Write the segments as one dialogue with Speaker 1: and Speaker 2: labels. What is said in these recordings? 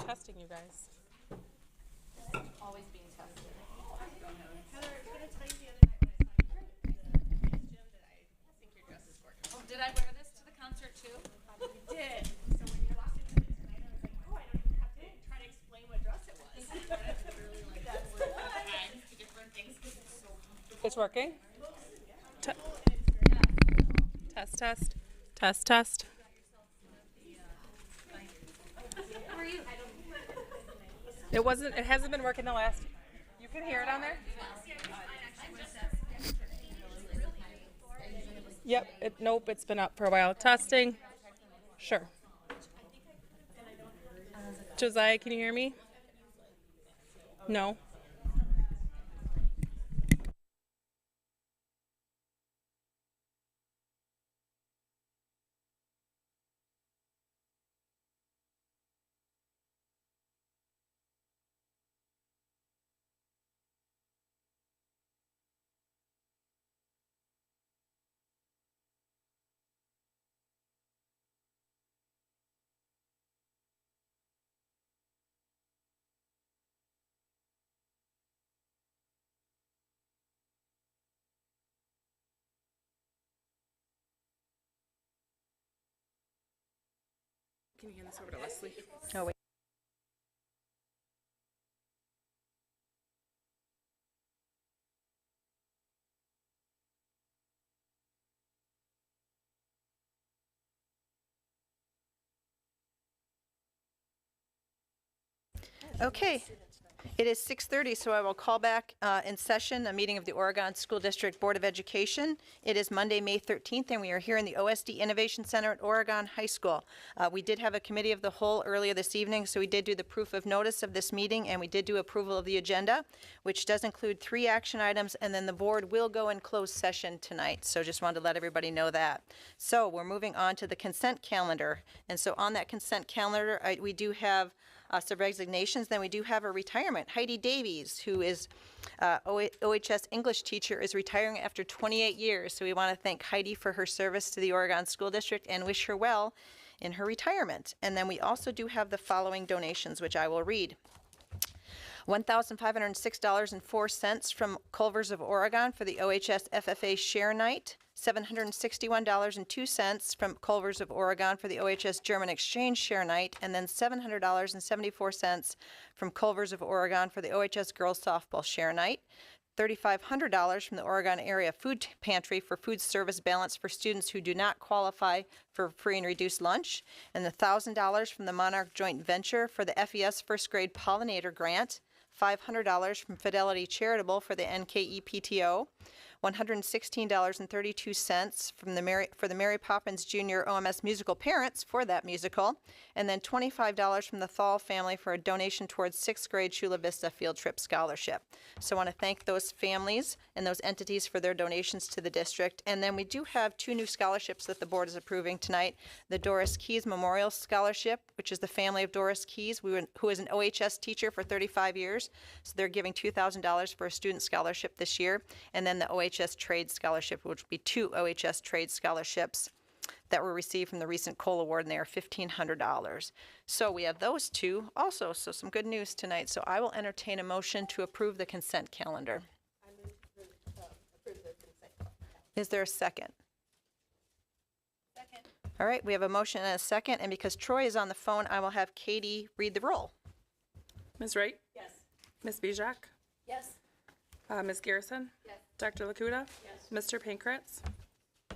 Speaker 1: Testing you guys.
Speaker 2: Always being tested. Heather, I'm gonna tell you the other night when I saw you at the gym that I think your dress is gorgeous. Oh, did I wear this to the concert too? You did. So when you walked into it tonight, I was like, oh, I don't even have to try to explain what dress it was. That's literally like that's what times to different things because it's so comfortable.
Speaker 1: It's working. Test, test, test, test.
Speaker 2: How are you?
Speaker 1: It hasn't been working the last. You can hear it on there? Yep, nope, it's been up for a while. Testing. Sure. Josiah, can you hear me? No. Can you hand this over to Leslie? Oh, wait.
Speaker 3: Okay, it is 6:30, so I will call back in session a meeting of the Oregon School District Board of Education. It is Monday, May 13th, and we are here in the OSD Innovation Center at Oregon High School. We did have a committee of the whole earlier this evening, so we did do the proof of notice of this meeting, and we did do approval of the agenda, which does include 3 action items, and then the board will go in closed session tonight. So just wanted to let everybody know that. So we're moving on to the consent calendar. And so on that consent calendar, we do have some resignations. Then we do have a retirement. Heidi Davies, who is OHS English teacher, is retiring after 28 years. So we want to thank Heidi for her service to the Oregon School District and wish her well in her retirement. And then we also do have the following donations, which I will read. $1,506.04 from Culvers of Oregon for the OHS FFA Share Night. $761.02 from Culvers of Oregon for the OHS German Exchange Share Night, and then $700.74 from Culvers of Oregon for the OHS Girls Softball Share Night. $3,500 from the Oregon Area Food Pantry for food service balance for students who do not qualify for free and reduced lunch, and $1,000 from the Monarch Joint Venture for the FES First Grade Pollinator Grant, $500 from Fidelity Charitable for the NKE PTO, $116.32 from for the Mary Poppins Jr. OMS musical parents for that musical, and then $25 from the Thal family for a donation towards 6th grade Chula Vista field trip scholarship. So I want to thank those families and those entities for their donations to the district. And then we do have 2 new scholarships that the board is approving tonight. The Doris Keys Memorial Scholarship, which is the family of Doris Keys, who is an OHS teacher for 35 years. So they're giving $2,000 for a student scholarship this year. And then the OHS Trade Scholarship, which will be 2 OHS Trade Scholarships. that were received from the recent Cole Award, and they are $1,500. So we have those two also, so some good news tonight. So I will entertain a motion to approve the consent calendar. Is there a second?
Speaker 2: Second.
Speaker 3: All right, we have a motion and a second, and because Troy is on the phone, I will have Katie read the roll.
Speaker 1: Ms. Wright?
Speaker 2: Yes.
Speaker 1: Ms. Bijak?
Speaker 2: Yes.
Speaker 1: Ms. Garrison?
Speaker 2: Yes.
Speaker 1: Dr. Lakuda?
Speaker 2: Yes.
Speaker 1: Mr. Pankratz?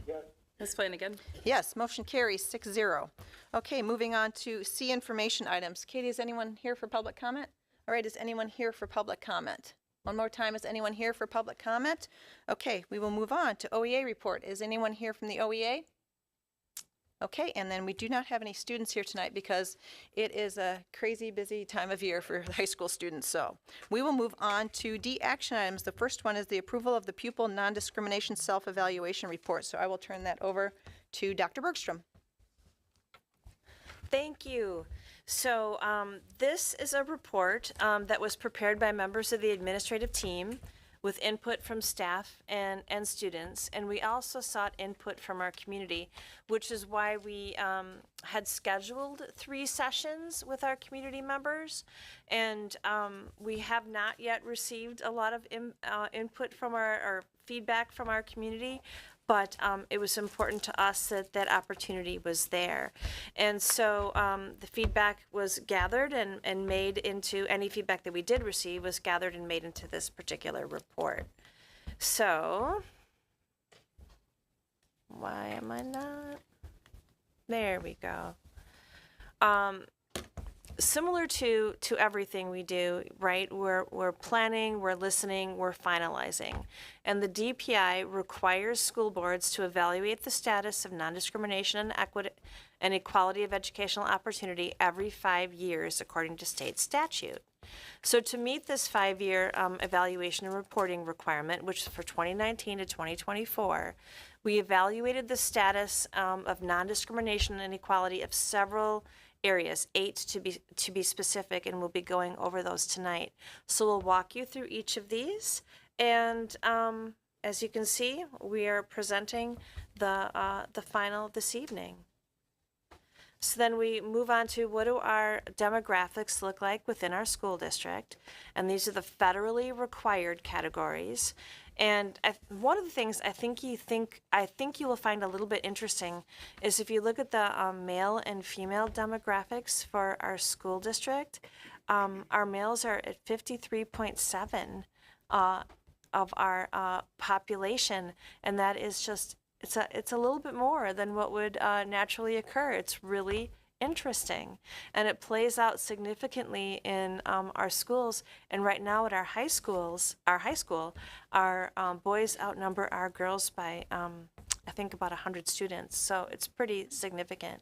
Speaker 1: Yes. Ms. Flanagan?
Speaker 3: Yes, motion carries 6-0. Okay, moving on to C, information items. Katie, is anyone here for public comment? All right, is anyone here for public comment? One more time, is anyone here for public comment? Okay, we will move on to OEA report. Is anyone here from the OEA? Okay, and then we do not have any students here tonight because it is a crazy busy time of year for high school students. So we will move on to D, action items. The first one is the approval of the pupil non-discrimination self-evaluation report. So I will turn that over to Dr. Bergstrom.
Speaker 4: Thank you. So this is a report that was prepared by members of the administrative team with input from staff and students. And we also sought input from our community, which is why we had scheduled 3 sessions with our community members. And we have not yet received a lot of input from or feedback from our community. But it was important to us that that opportunity was there. And so the feedback was gathered and made into, any feedback that we did receive was gathered and made into this particular report. So, why am I not? There we go. Similar to everything we do, right? We're planning, we're listening, we're finalizing. And the DPI requires school boards to evaluate the status of non-discrimination and equity and equality of educational opportunity every 5 years according to state statute. So to meet this 5-year evaluation and reporting requirement, which is for 2019 to 2024, we evaluated the status of non-discrimination and equality of several areas, 8 to be specific, and we'll be going over those tonight. So we'll walk you through each of these, and as you can see, we are presenting the final this evening. So then we move on to, what do our demographics look like within our school district? And these are the federally required categories. And one of the things I think you will find a little bit interesting is if you look at the male and female demographics for our school district, our males are at 53.7 of our population, and that is just it's a little bit more than what would naturally occur. It's really interesting, and it plays out significantly in our schools. And right now at our high school, our boys outnumber our girls by I think about 100 students. So it's pretty significant.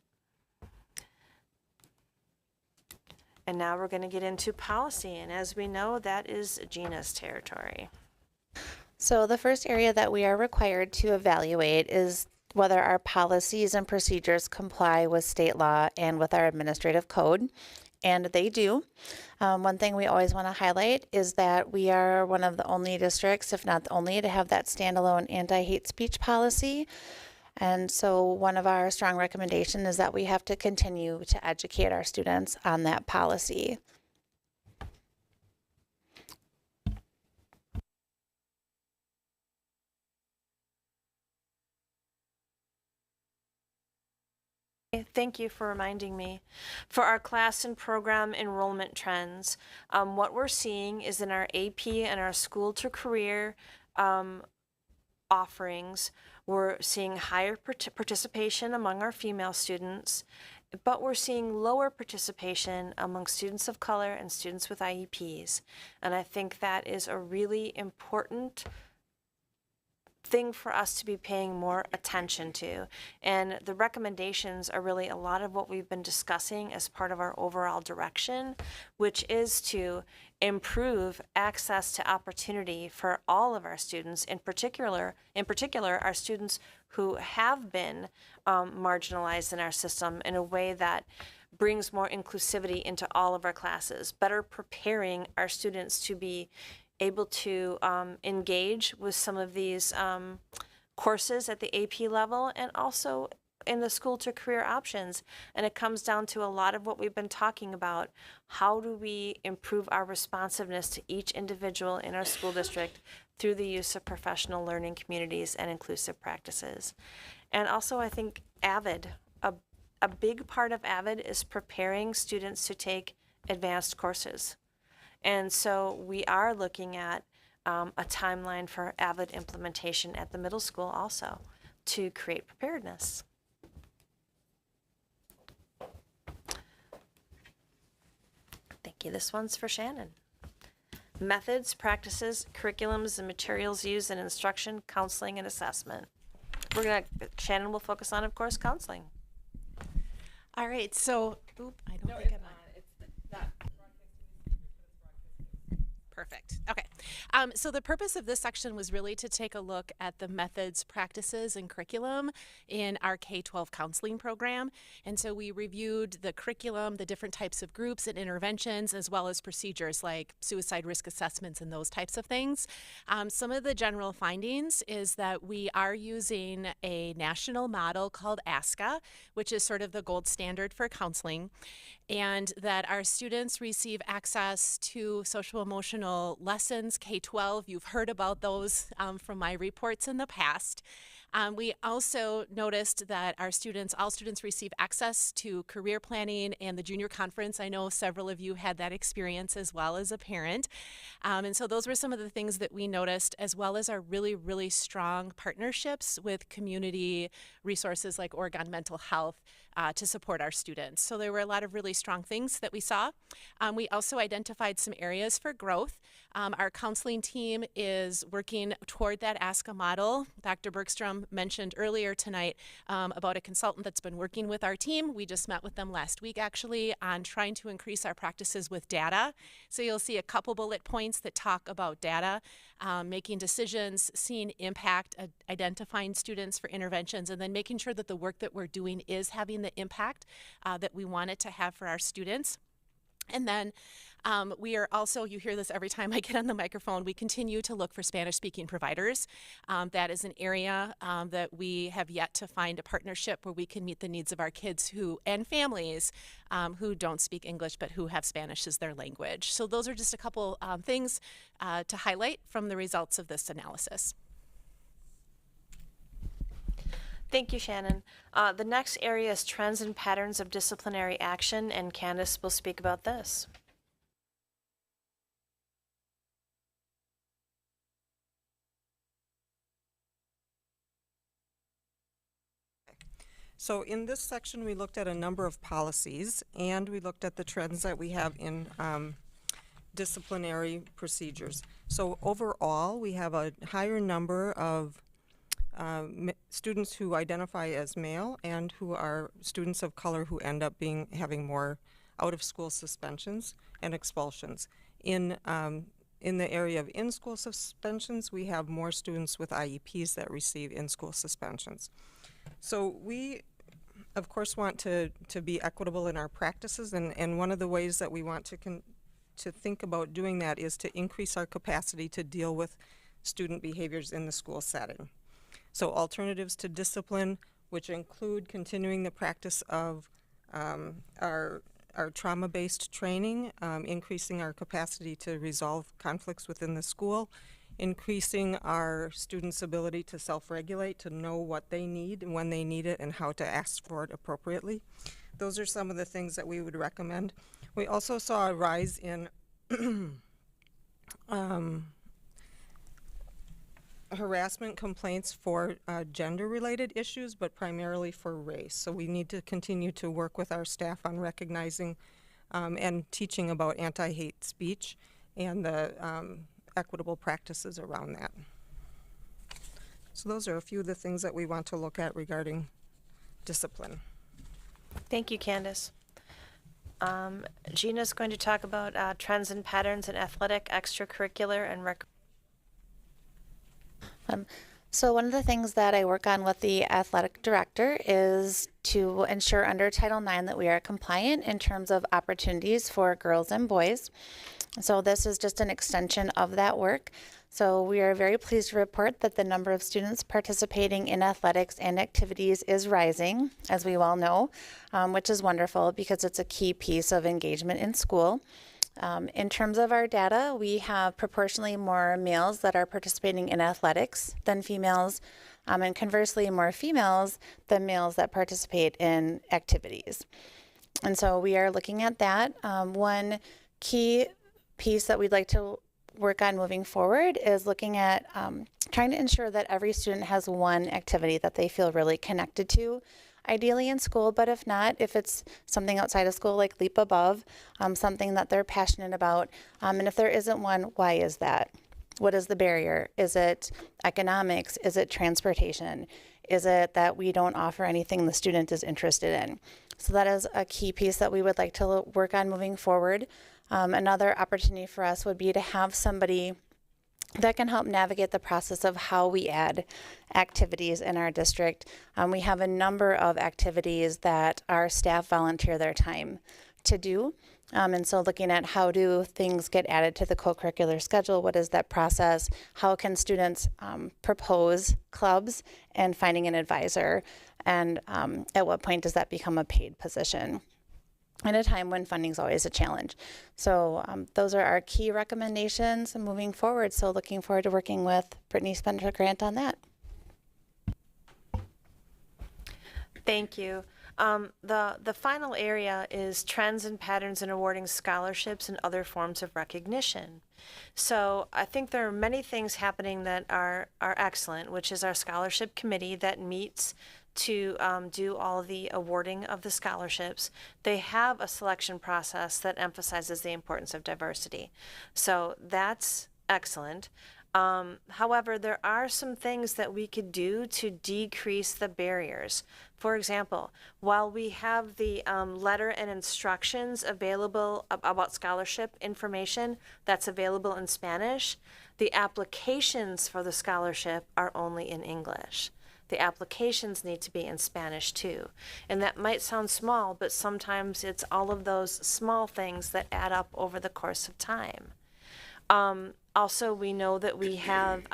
Speaker 4: And now we're going to get into policy, and as we know, that is Gina's territory.
Speaker 5: So the first area that we are required to evaluate is whether our policies and procedures comply with state law and with our administrative code, and they do. One thing we always want to highlight is that we are one of the only districts, if not the only, to have that standalone anti-hate speech policy. And so one of our strong recommendations is that we have to continue to educate our students on that policy.
Speaker 4: Thank you for reminding me. For our class and program enrollment trends, what we're seeing is in our AP and our school to career offerings, we're seeing higher participation among our female students, but we're seeing lower participation among students of color and students with IEPs. And I think that is a really important thing for us to be paying more attention to. And the recommendations are really a lot of what we've been discussing as part of our overall direction, which is to improve access to opportunity for all of our students, in particular our students who have been marginalized in our system, in a way that brings more inclusivity into all of our classes, better preparing our students to be able to engage with some of these courses at the AP level, and also in the school to career options. And it comes down to a lot of what we've been talking about. How do we improve our responsiveness to each individual in our school district through the use of professional learning communities and inclusive practices? And also, I think AVID, a big part of AVID is preparing students to take advanced courses. And so we are looking at a timeline for AVID implementation at the middle school also to create preparedness. Thank you. This one's for Shannon. Methods, practices, curriculums, and materials used in instruction, counseling, and assessment. Shannon will focus on, of course, counseling.
Speaker 6: All right, so, I don't think I'm on. Perfect. Okay. So the purpose of this section was really to take a look at the methods, practices, and curriculum in our K-12 counseling program. And so we reviewed the curriculum, the different types of groups and interventions, as well as procedures like suicide risk assessments and those types of things. Some of the general findings is that we are using a national model called ASCA, which is sort of the gold standard for counseling, and that our students receive access to social emotional lessons, K-12. You've heard about those from my reports in the past. We also noticed that all students receive access to career planning and the junior conference. I know several of you had that experience as well as a parent. And so those were some of the things that we noticed, as well as our really, really strong partnerships with community resources like Oregon Mental Health to support our students. So there were a lot of really strong things that we saw. We also identified some areas for growth. Our counseling team is working toward that ASCA model. Dr. Bergstrom mentioned earlier tonight about a consultant that's been working with our team. We just met with them last week, actually, on trying to increase our practices with data. So you'll see a couple bullet points that talk about data, making decisions, seeing impact, identifying students for interventions, and then making sure that the work that we're doing is having the impact that we want it to have for our students. And then we are also, you hear this every time I get on the microphone, we continue to look for Spanish-speaking providers. That is an area that we have yet to find a partnership where we can meet the needs of our kids and families who don't speak English but who have Spanish as their language. So those are just a couple things to highlight from the results of this analysis.
Speaker 4: Thank you, Shannon. The next area is trends and patterns of disciplinary action, and Candace will speak about this.
Speaker 7: So in this section, we looked at a number of policies, and we looked at the trends that we have in disciplinary procedures. So overall, we have a higher number of students who identify as male and who are students of color who end up having more out-of-school suspensions and expulsions. In the area of in-school suspensions, we have more students with IEPs that receive in-school suspensions. So we, of course, want to be equitable in our practices, and one of the ways that we want to think about doing that is to increase our capacity to deal with student behaviors in the school setting. So alternatives to discipline, which include continuing the practice of our trauma-based training, increasing our capacity to resolve conflicts within the school, increasing our students' ability to self-regulate, to know what they need and when they need it and how to ask for it appropriately. Those are some of the things that we would recommend. We also saw a rise in harassment complaints for gender-related issues, but primarily for race. So we need to continue to work with our staff on recognizing and teaching about anti-hate speech and the equitable practices around that. So those are a few of the things that we want to look at regarding discipline.
Speaker 4: Thank you, Candace. Gina's going to talk about trends and patterns in athletic, extracurricular, and rec.
Speaker 5: So one of the things that I work on with the athletic director is to ensure under Title IX that we are compliant in terms of opportunities for girls and boys. So this is just an extension of that work. So we are very pleased to report that the number of students participating in athletics and activities is rising, as we well know, which is wonderful because it's a key piece of engagement in school. In terms of our data, we have proportionally more males that are participating in athletics than females, and conversely more females than males that participate in activities. And so we are looking at that. One key piece that we'd like to work on moving forward is looking at trying to ensure that every student has one activity that they feel really connected to, ideally in school, but if not, if it's something outside of school like Leap Above, something that they're passionate about, and if there isn't one, why is that? What is the barrier? Is it economics? Is it transportation? Is it that we don't offer anything the student is interested in? So that is a key piece that we would like to work on moving forward. Another opportunity for us would be to have somebody that can help navigate the process of how we add activities in our district. We have a number of activities that our staff volunteer their time to do. And so looking at how do things get added to the co-curricular schedule, what is that process? How can students propose clubs and finding an advisor? And at what point does that become a paid position? In a time when funding is always a challenge. So those are our key recommendations moving forward. So looking forward to working with Brittany Spencer Grant on that.
Speaker 4: Thank you. The final area is trends and patterns in awarding scholarships and other forms of recognition. So I think there are many things happening that are excellent, which is our scholarship committee that meets to do all of the awarding of the scholarships. They have a selection process that emphasizes the importance of diversity. So that's excellent. However, there are some things that we could do to decrease the barriers. For example, while we have the letter and instructions available about scholarship information that's available in Spanish, the applications for the scholarship are only in English. The applications need to be in Spanish too. And that might sound small, but sometimes it's all of those small things that add up over the course of time. Also, we know that we have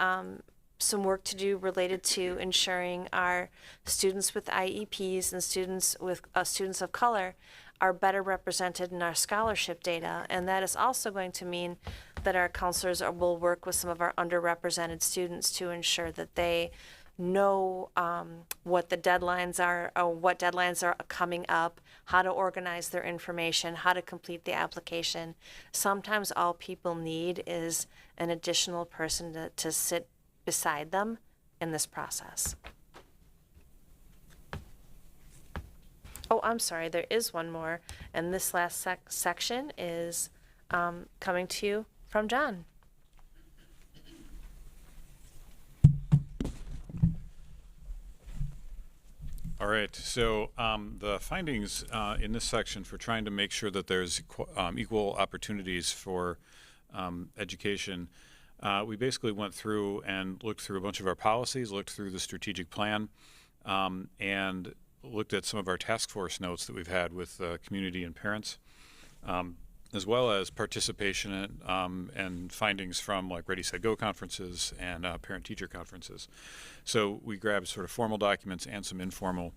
Speaker 4: some work to do related to ensuring our students with IEPs and students of color are better represented in our scholarship data. And that is also going to mean that our counselors will work with some of our underrepresented students to ensure that they know what the deadlines are, or what deadlines are coming up, how to organize their information, how to complete the application. Sometimes all people need is an additional person to sit beside them in this process. Oh, I'm sorry, there is one more, and this last section is coming to you from John.
Speaker 8: All right, so the findings in this section for trying to make sure that there's equal opportunities for education, we basically went through and looked through a bunch of our policies, looked through the strategic plan, and looked at some of our task force notes that we've had with community and parents, as well as participation and findings from like Ready, Set, Go conferences and parent-teacher conferences. So we grabbed sort of formal documents and some informal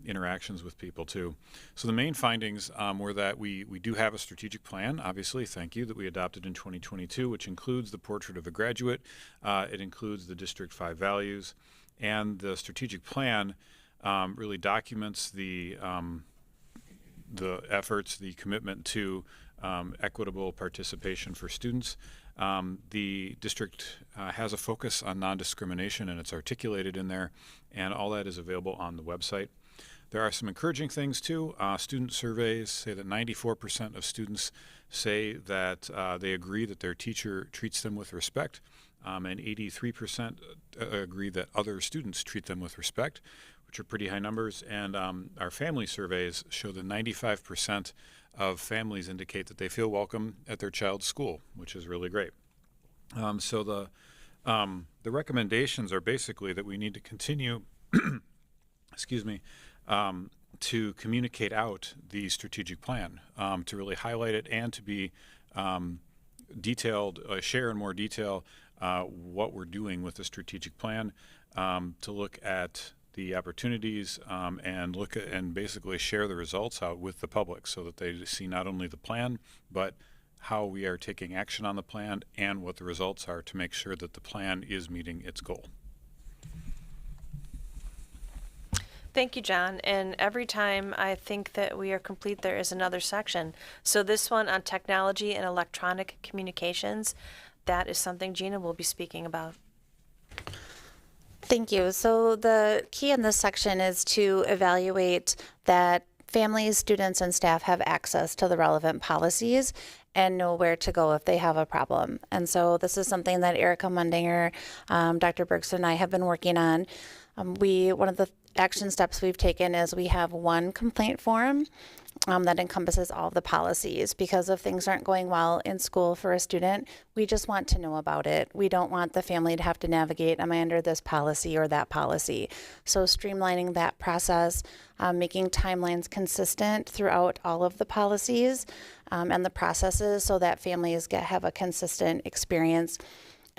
Speaker 8: interactions with people too. So the main findings were that we do have a strategic plan, obviously, thank you, that we adopted in 2022, which includes the portrait of a graduate, it includes the District 5 values, and the strategic plan really documents the efforts, the commitment to equitable participation for students. The district has a focus on non-discrimination, and it's articulated in there, and all that is available on the website. There are some encouraging things too. Student surveys say that 94% of students say that they agree that their teacher treats them with respect, and 83% agree that other students treat them with respect, which are pretty high numbers. And our family surveys show that 95% of families indicate that they feel welcome at their child's school, which is really great. So the recommendations are basically that we need to continue, excuse me, to communicate out the strategic plan, to really highlight it and to be detailed, share in more detail what we're doing with the strategic plan, to look at the opportunities and look at and basically share the results out with the public so that they see not only the plan, but how we are taking action on the plan and what the results are to make sure that the plan is meeting its goal.
Speaker 4: Thank you, John. And every time I think that we are complete, there is another section. So this one on technology and electronic communications, that is something Gina will be speaking about.
Speaker 5: Thank you. So the key in this section is to evaluate that families, students, and staff have access to the relevant policies and know where to go if they have a problem. And so this is something that Erica Mundinger, Dr. Bergson, and I have been working on. One of the action steps we've taken is we have one complaint form that encompasses all of the policies, because if things aren't going well in school for a student, we just want to know about it. We don't want the family to have to navigate, am I under this policy or that policy? So streamlining that process, making timelines consistent throughout all of the policies and the processes so that families have a consistent experience.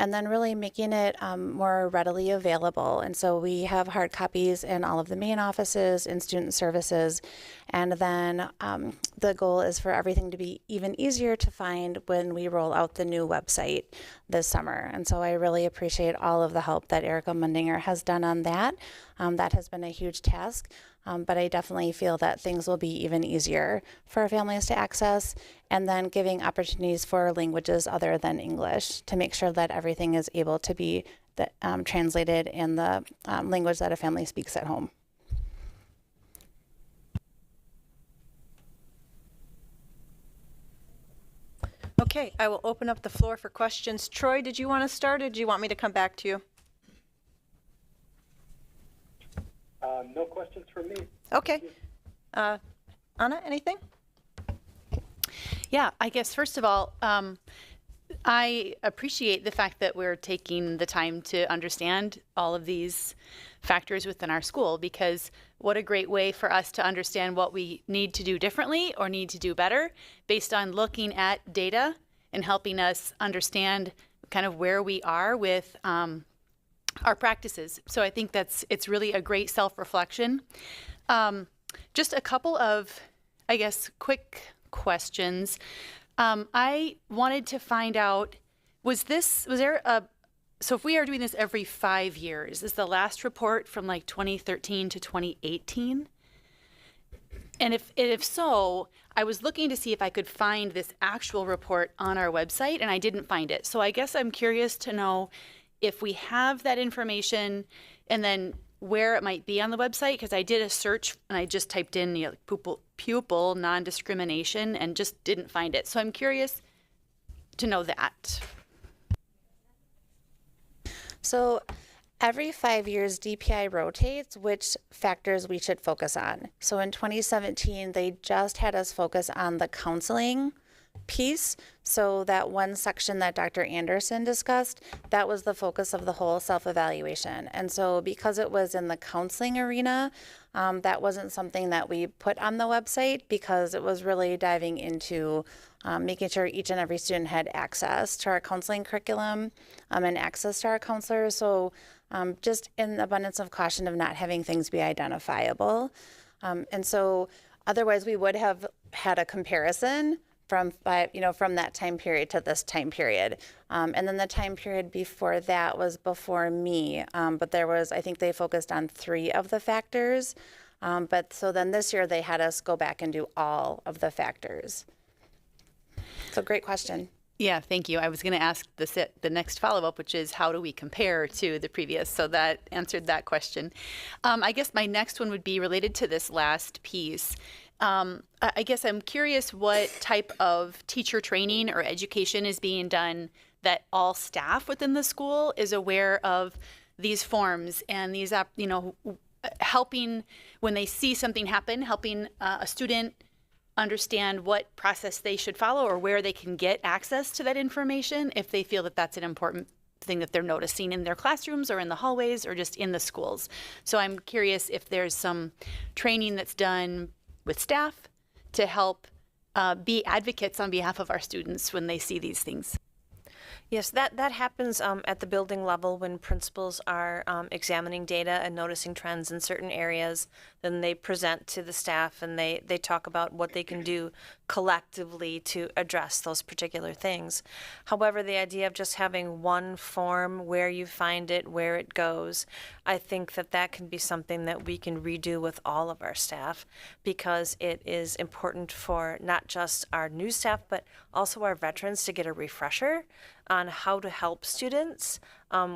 Speaker 5: And then really making it more readily available. And so we have hard copies in all of the main offices, in student services. And then the goal is for everything to be even easier to find when we roll out the new website this summer. And so I really appreciate all of the help that Erica Mundinger has done on that. That has been a huge task. But I definitely feel that things will be even easier for families to access, and then giving opportunities for languages other than English to make sure that everything is able to be translated in the language that a family speaks at home.
Speaker 3: Okay, I will open up the floor for questions. Troy, did you want to start, or do you want me to come back to you?
Speaker 9: No questions from me.
Speaker 3: Okay. Anna, anything?
Speaker 10: Yeah, I guess first of all, I appreciate the fact that we're taking the time to understand all of these factors within our school, because what a great way for us to understand what we need to do differently or need to do better based on looking at data and helping us understand kind of where we are with our practices. So I think it's really a great self-reflection. Just a couple of, I guess, quick questions. I wanted to find out, so if we are doing this every 5 years, is the last report from like 2013 to 2018? And if so, I was looking to see if I could find this actual report on our website, and I didn't find it. So I guess I'm curious to know if we have that information, and then where it might be on the website, because I did a search and I just typed in pupil non-discrimination and just didn't find it. So I'm curious to know that.
Speaker 5: So every 5 years, DPI rotates which factors we should focus on. So in 2017, they just had us focus on the counseling piece. So that one section that Dr. Anderson discussed, that was the focus of the whole self-evaluation. And so because it was in the counseling arena, that wasn't something that we put on the website, because it was really diving into making sure each and every student had access to our counseling curriculum and access to our counselors. So just in abundance of caution of not having things be identifiable. And so otherwise we would have had a comparison from that time period to this time period. And then the time period before that was before me, but I think they focused on 3 of the factors. But so then this year they had us go back and do all of the factors. So great question.
Speaker 10: Yeah, thank you. I was going to ask the next follow-up, which is how do we compare to the previous? So that answered that question. I guess my next one would be related to this last piece. I guess I'm curious what type of teacher training or education is being done that all staff within the school is aware of these forms and these, helping when they see something happen, helping a student understand what process they should follow or where they can get access to that information if they feel that that's an important thing that they're noticing in their classrooms or in the hallways or just in the schools. So I'm curious if there's some training that's done with staff to help be advocates on behalf of our students when they see these things.
Speaker 4: Yes, that happens at the building level when principals are examining data and noticing trends in certain areas. Then they present to the staff and they talk about what they can do collectively to address those particular things. However, the idea of just having one form, where you find it, where it goes, I think that can be something that we can redo with all of our staff, because it is important for not just our new staff, but also our veterans to get a refresher on how to help students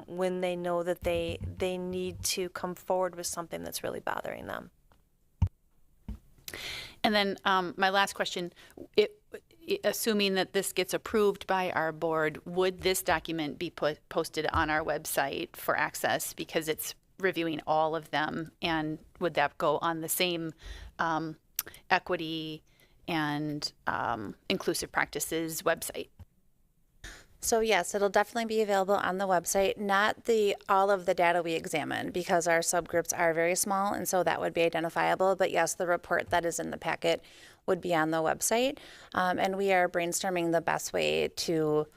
Speaker 4: when they know that they need to come forward with something that's really bothering them.
Speaker 10: And then my last question, assuming that this gets approved by our board, would this document be posted on our website for access because it's reviewing all of them? And would that go on the same equity and inclusive practices website?
Speaker 5: So yes, it'll definitely be available on the website, not all of the data we examine, because our subgroups are very small, and so that would be identifiable. But yes, the report that is in the packet would be on the website. And we are brainstorming the best way to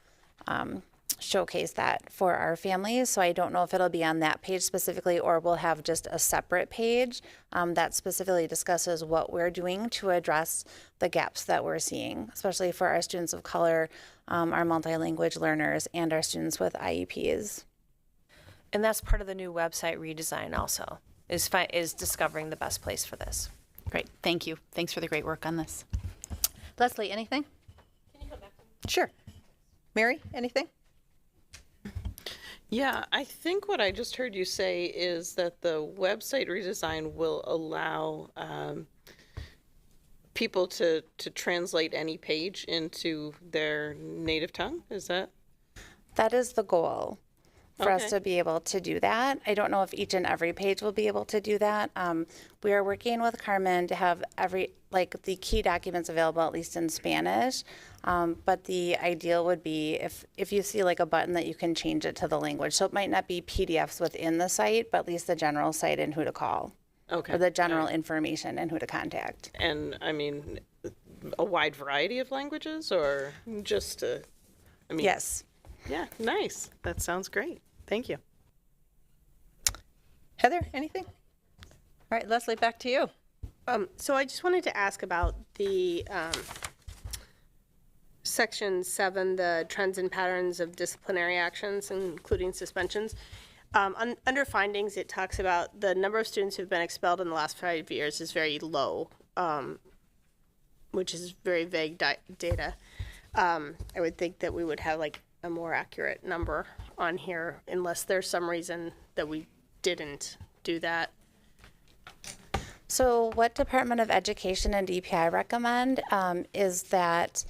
Speaker 5: showcase that for our families. So I don't know if it'll be on that page specifically, or we'll have just a separate page that specifically discusses what we're doing to address the gaps that we're seeing, especially for our students of color, our multi-language learners, and our students with IEPs.
Speaker 4: And that's part of the new website redesign also, is discovering the best place for this.
Speaker 10: Great, thank you. Thanks for the great work on this.
Speaker 3: Leslie, anything?
Speaker 2: Can you come back?
Speaker 3: Sure. Mary, anything?
Speaker 11: Yeah, I think what I just heard you say is that the website redesign will allow people to translate any page into their native tongue. Is that?
Speaker 5: That is the goal, for us
Speaker 11: Okay.
Speaker 5: to be able to do that. I don't know if each and every page will be able to do that. We are working with Carmen to have the key documents available, at least in Spanish. But the ideal would be if you see like a button that you can change it to the language. So it might not be PDFs within the site, but at least the general site and who to call.
Speaker 11: Okay.
Speaker 5: Or the general information and who to contact.
Speaker 11: And I mean, a wide variety of languages, or just
Speaker 5: Yes.
Speaker 11: Yeah, nice. That sounds great. Thank you.
Speaker 3: Heather, anything? All right, Leslie, back to you.
Speaker 12: So I just wanted to ask about the Section 7, the trends and patterns of disciplinary actions, including suspensions. Under findings, it talks about the number of students who've been expelled in the last 5 years is very low, which is very vague data. I would think that we would have like a more accurate number on here, unless there's some reason that we didn't do that.
Speaker 5: So what Department of Education and DPI recommend is that,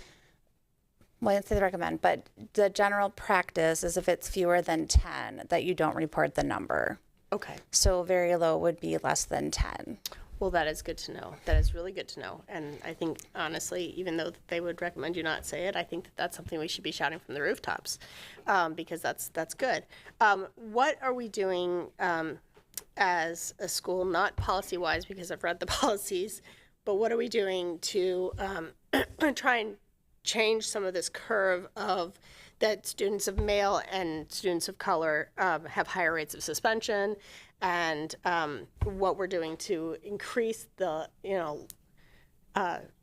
Speaker 5: well, I didn't say they recommend, but the general practice is if it's fewer than 10, that you don't report the number.
Speaker 12: Okay.
Speaker 5: So very low would be less than 10.
Speaker 12: Well, that is good to know. That is really good to know. And I think, honestly, even though they would recommend you not say it, I think that that's something we should be shouting from the rooftops, because that's good. What are we doing as a school, not policy-wise, because I've read the policies, but what are we doing to try and change some of this curve of that students of male and students of color have higher rates of suspension, and what we're doing to increase the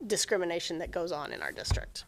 Speaker 12: discrimination that goes on in our district?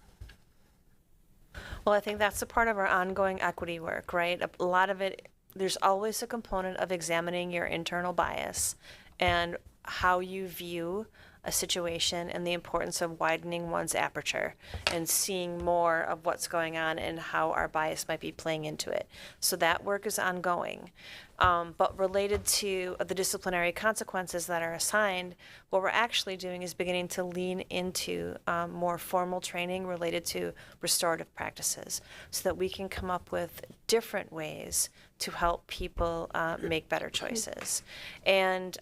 Speaker 4: Well, I think that's a part of our ongoing equity work, right? A lot of it, there's always a component of examining your internal bias and how you view a situation and the importance of widening one's aperture and seeing more of what's going on and how our bias might be playing into it. So that work is ongoing. But related to the disciplinary consequences that are assigned, what we're actually doing is beginning to lean into more formal training related to restorative practices so that we can come up with different ways to help people make better choices. And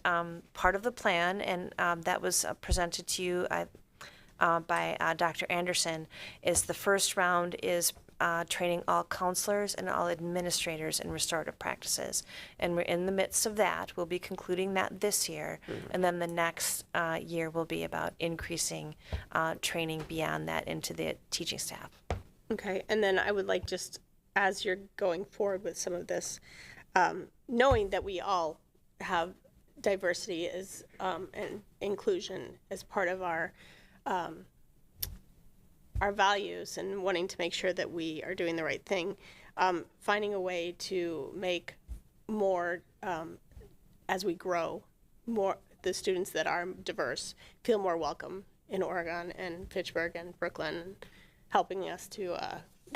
Speaker 4: part of the plan, and that was presented to you by Dr. Anderson, is the first round is training all counselors and all administrators in restorative practices. And we're in the midst of that. We'll be concluding that this year. And then the next year will be about increasing training beyond that into the teaching staff.
Speaker 12: Okay, and then I would like just as you're going forward with some of this, knowing that we all have diversity as and inclusion as part of our values and wanting to make sure that we are doing the right thing, finding a way to make more, as we grow, more the students that are diverse feel more welcome in Oregon and Fitchburg and Brooklyn, helping us to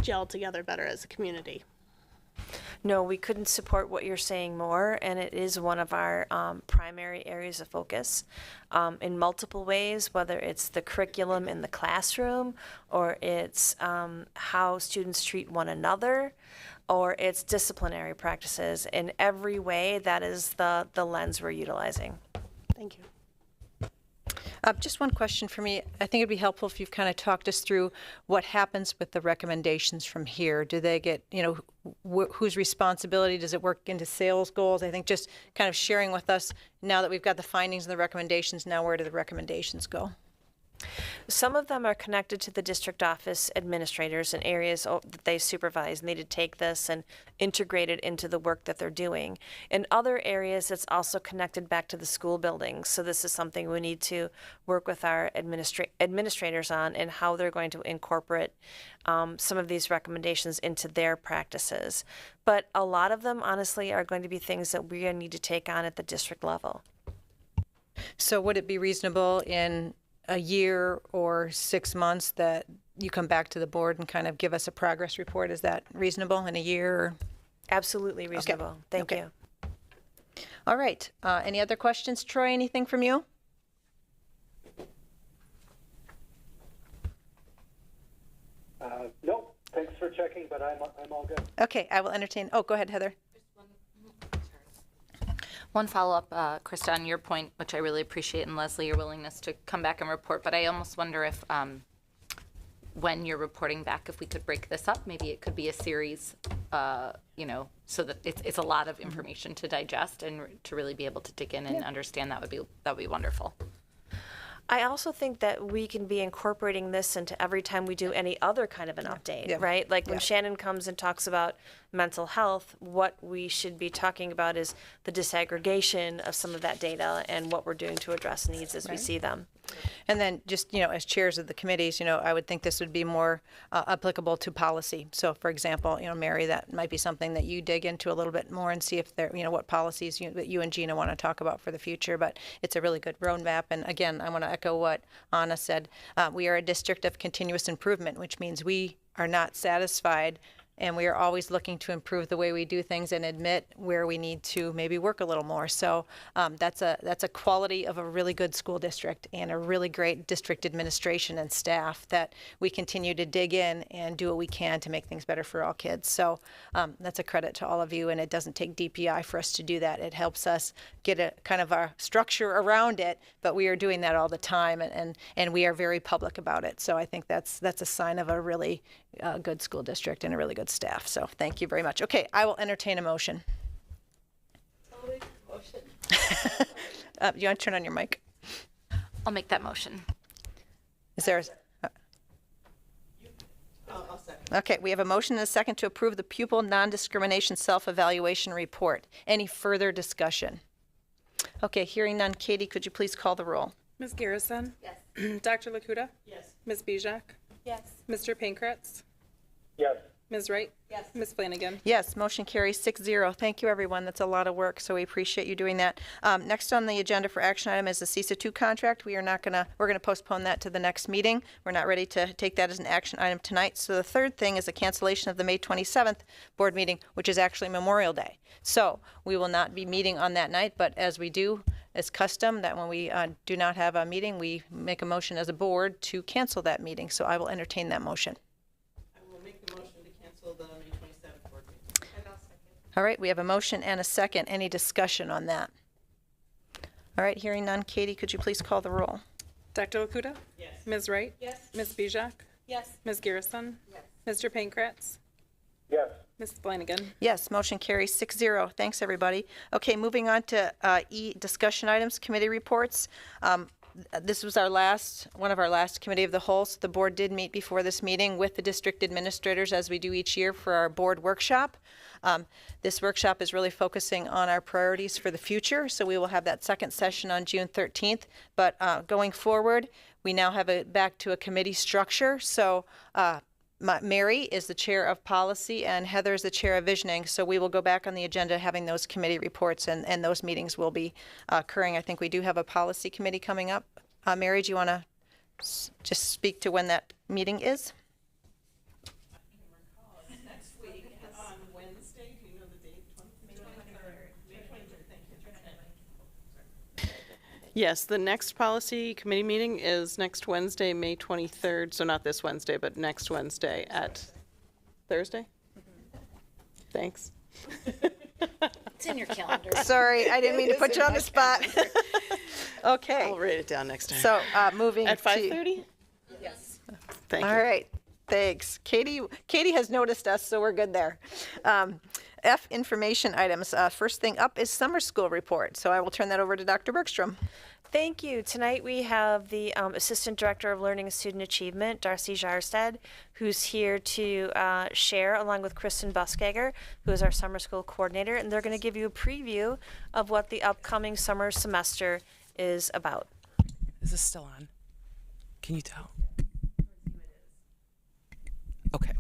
Speaker 12: gel together better as a community.
Speaker 4: No, we couldn't support what you're saying more, and it is one of our primary areas of focus in multiple ways, whether it's the curriculum in the classroom, or it's how students treat one another, or it's disciplinary practices. In every way, that is the lens we're utilizing.
Speaker 12: Thank you.
Speaker 3: Just one question for me. I think it'd be helpful if you've kind of talked us through what happens with the recommendations from here. Do they get, whose responsibility? Does it work into sales goals? I think just kind of sharing with us, now that we've got the findings and the recommendations, now where do the recommendations go?
Speaker 4: Some of them are connected to the district office administrators in areas that they supervise, and they to take this and integrate it into the work that they're doing. In other areas, it's also connected back to the school buildings. So this is something we need to work with our administrators on, and how they're going to incorporate some of these recommendations into their practices. But a lot of them, honestly, are going to be things that we're going to need to take on at the district level.
Speaker 3: So would it be reasonable in a year or 6 months that you come back to the board and kind of give us a progress report? Is that reasonable in a year? Or?
Speaker 4: Absolutely reasonable.
Speaker 3: Okay.
Speaker 4: Thank
Speaker 3: Okay.
Speaker 4: you.
Speaker 3: All right. Any other questions, Troy? Anything from you?
Speaker 9: Nope. Thanks for checking, but I'm all good.
Speaker 3: Okay, I will entertain. Oh, go ahead, Heather.
Speaker 2: One follow-up, Krista, on your point, which I really appreciate, and Leslie, your willingness to come back and report, but I almost wonder if when you're reporting back, if we could break this up, maybe it could be a series, so that it's a lot of information to digest, and to really be able to dig in and understand. That would be wonderful.
Speaker 4: I also think that we can be incorporating this into every time we do any other kind of an update, right? Like when Shannon comes and talks about mental health, what we should be talking about is the disaggregation of some of that data and what we're doing to address needs as we see them.
Speaker 3: And then just, as chairs of the committees, I would think this would be more applicable to policy. So for example, Mary, that might be something that you dig into a little bit more and see if there, what policies that you and Gina want to talk about for the future. But it's a really good roadmap. And again, I want to echo what Anna said. We are a district of continuous improvement, which means we are not satisfied, and we are always looking to improve the way we do things and admit where we need to maybe work a little more. So that's a quality of a really good school district and a really great district administration and staff, that we continue to dig in and do what we can to make things better for all kids. So that's a credit to all of you, and it doesn't take DPI for us to do that. It helps us get a kind of a structure around it, but we are doing that all the time, and we are very public about it. So I think that's a sign of a really good school district and a really good staff. So thank you very much. Okay, I will entertain a motion. You want to turn on your mic?
Speaker 2: I'll make that motion.
Speaker 3: Is there Okay, we have a motion and a second to approve the pupil non-discrimination self-evaluation report. Any further discussion? Okay, hearing none. Katie, could you please call the roll?
Speaker 1: Ms. Garrison?
Speaker 2: Yes.
Speaker 1: Dr. Lakuta?
Speaker 11: Yes.
Speaker 1: Ms. Bijak?
Speaker 12: Yes.
Speaker 1: Mr. Pankratz?
Speaker 9: Yes.
Speaker 1: Ms. Wright?
Speaker 12: Yes.
Speaker 1: Ms. Flanagan?
Speaker 3: Yes, motion carries 6-0. Thank you, everyone. That's a lot of work, so we appreciate you doing that. Next on the agenda for action item is the CISA 2 contract. We're going to postpone that to the next meeting. We're not ready to take that as an action item tonight. So the third thing is a cancellation of the May 27th board meeting, which is actually Memorial Day. So we will not be meeting on that night, but as we do, it's custom that when we do not have a meeting, we make a motion as a board to cancel that meeting. So I will entertain that motion.
Speaker 11: I will make the motion to cancel the May 27th board meeting.
Speaker 12: And I'll second.
Speaker 3: All right, we have a motion and a second. Any discussion on that? All right, hearing none. Katie, could you please call the roll?
Speaker 1: Dr. Lakuta?
Speaker 11: Yes.
Speaker 1: Ms. Wright?
Speaker 12: Yes.
Speaker 1: Ms. Bijak?
Speaker 12: Yes.
Speaker 1: Ms. Garrison?
Speaker 12: Yes.
Speaker 1: Mr. Pankratz?
Speaker 9: Yes.
Speaker 1: Ms. Flanagan?
Speaker 3: Yes, motion carries 6-0. Thanks, everybody. Okay, moving on to discussion items, committee reports. This was one of our last committee of the whole, so the board did meet before this meeting with the district administrators, as we do each year for our board workshop. This workshop is really focusing on our priorities for the future, so we will have that second session on June 13th. But going forward, we now have it back to a committee structure. So Mary is the chair of policy and Heather is the chair of visioning. So we will go back on the agenda having those committee reports, and those meetings will be occurring. I think we do have a policy committee coming up. Mary, do you want to just speak to when that meeting is?
Speaker 11: Next week on Wednesday, do you know the date? May 23rd. May 23rd, thank you. Yes, the next policy committee meeting is next Wednesday, May 23rd. So not this Wednesday, but next Wednesday at Thursday? Thanks.
Speaker 12: It's in your calendar.
Speaker 3: Sorry, I didn't mean to put you on the spot. Okay.
Speaker 11: I'll write it down next time.
Speaker 3: So moving
Speaker 11: At
Speaker 3: to
Speaker 11: 5:30?
Speaker 12: Yes.
Speaker 11: Thank you.
Speaker 3: All right, thanks. Katie has noticed us, so we're good there. F, information items. First thing up is summer school report. So I will turn that over to Dr. Bergstrom.
Speaker 4: Thank you. Tonight we have the Assistant Director of Learning and Student Achievement, Darcy Jarstead, who's here to share along with Kristen Buskager, who is our summer school coordinator, and they're going to give you a preview of what the upcoming summer semester is about.
Speaker 13: Is this still on? Can you tell? Okay.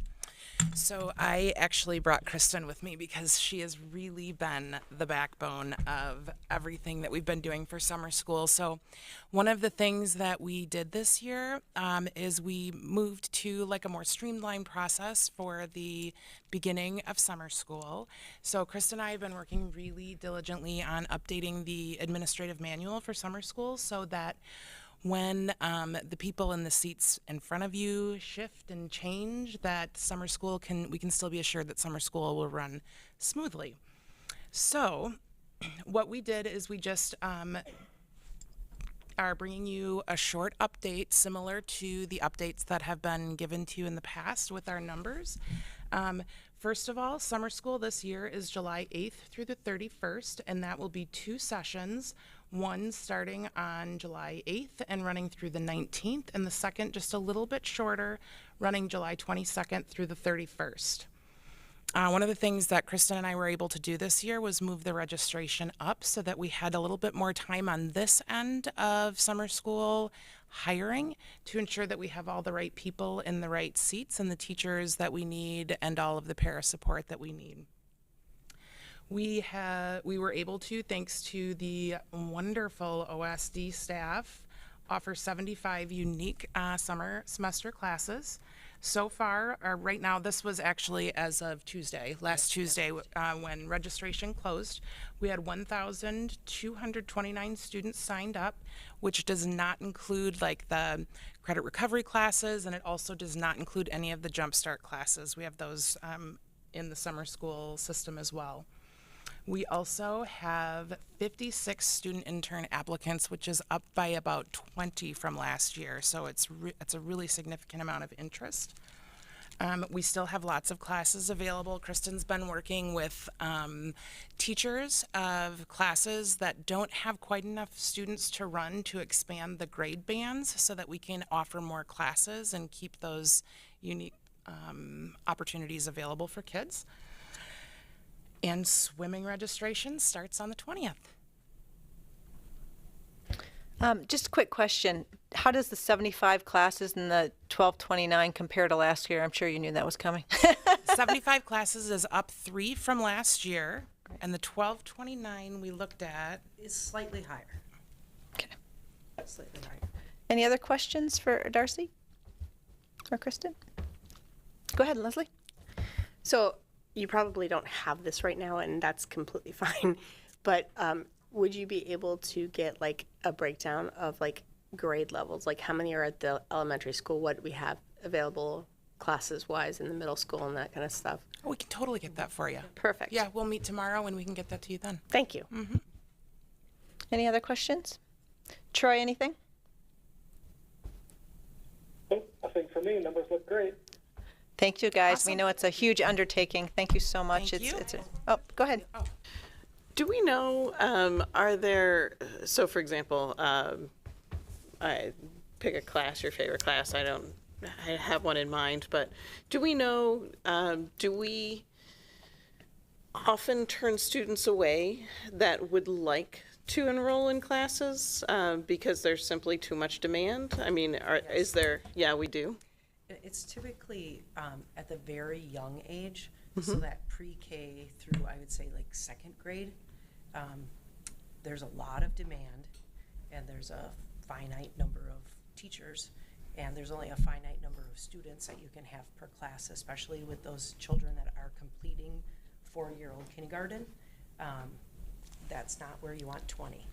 Speaker 13: So I actually brought Kristen with me because she has really been the backbone of everything that we've been doing for summer school. So one of the things that we did this year is we moved to like a more streamlined process for the beginning of summer school. So Kristen and I have been working really diligently on updating the administrative manual for summer school so that when the people in the seats in front of you shift and change, that we can still be assured that summer school will run smoothly. So what we did is we just are bringing you a short update similar to the updates that have been given to you in the past with our numbers. First of all, summer school this year is July 8th through the 31st, and that will be 2 sessions. One starting on July 8th and running through the 19th, and the second just a little bit shorter, running July 22nd through the 31st. One of the things that Kristen and I were able to do this year was move the registration up so that we had a little bit more time on this end of summer school hiring to ensure that we have all the right people in the right seats and the teachers that we need and all of the para support that we need. We were able to, thanks to the wonderful OSD staff, offer 75 unique summer semester classes. So far, right now, this was actually as of last Tuesday, when registration closed, we had 1,229 students signed up, which does not include like the credit recovery classes, and it also does not include any of the Jumpstart classes. We have those in the summer school system as well. We also have 56 student intern applicants, which is up by about 20 from last year. So it's a really significant amount of interest. We still have lots of classes available. Kristen's been working with teachers of classes that don't have quite enough students to run to expand the grade bands so that we can offer more classes and keep those unique opportunities available for kids. And swimming registration starts on the 20th.
Speaker 3: Just a quick question. How does the 75 classes and the 1229 compare to last year? I'm sure you knew that was coming.
Speaker 13: 75 classes is up 3 from last year, and the 1229 we looked at
Speaker 12: Is slightly higher.
Speaker 3: Okay.
Speaker 12: Slightly higher.
Speaker 3: Any other questions for Darcy or Kristen? Go ahead, Leslie.
Speaker 12: So you probably don't have this right now, and that's completely fine. But would you be able to get like a breakdown of like grade levels? Like how many are at the elementary school? What we have available classes wise in the middle school and that kind of stuff?
Speaker 13: Oh, we can totally get that for you.
Speaker 12: Perfect.
Speaker 13: Yeah, we'll meet tomorrow and we can get that to you then.
Speaker 12: Thank you.
Speaker 13: Mm-hmm.
Speaker 3: Any other questions? Troy, anything?
Speaker 9: Nothing for me. Numbers look great.
Speaker 3: Thank you, guys.
Speaker 13: Awesome.
Speaker 3: We know it's a huge undertaking. Thank you so much.
Speaker 13: Thank you.
Speaker 3: Oh, go ahead.
Speaker 13: Oh.
Speaker 11: Do we know, are there, so for example, pick a class, your favorite class. I have one in mind, but do we know, do we often turn students away that would like to enroll in classes because there's simply too much demand? I mean, is there, yeah, we do.
Speaker 14: It's typically at the very young age, so that pre-K through, I would say, like second grade. There's a lot of demand, and there's a finite number of teachers, and there's only a finite number of students that you can have per class, especially with those children that are completing 4-year-old kindergarten. That's not where you want 20.